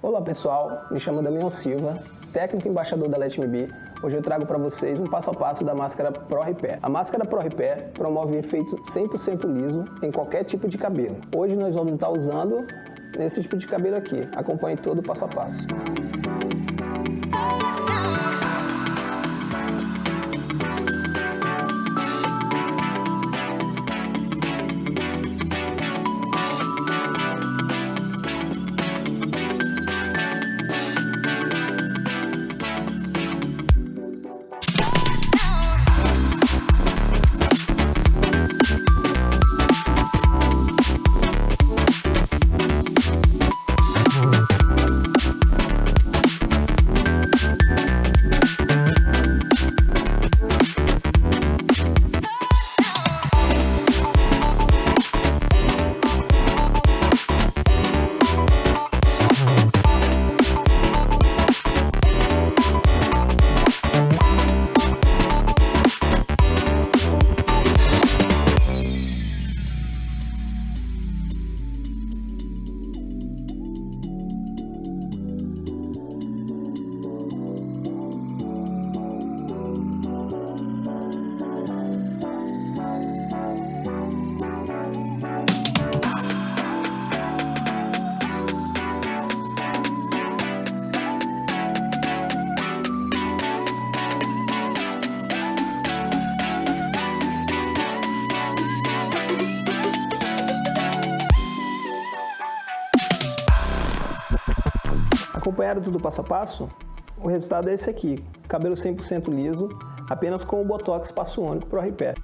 Olá pessoal, me chamo Damião Silva, técnico embaixador da Let Me Be. Hoje eu trago para vocês um passo a passo da máscara Pro Repair. A máscara Pro Repair promove um efeito 100% liso em qualquer tipo de cabelo. Hoje nós vamos estar usando nesse tipo de cabelo aqui. Acompanhe todo o passo a passo. Acompanharam tudo passo a passo? O resultado é esse aqui, cabelo 100% liso, apenas com o Botox Passo Único Pro Repair.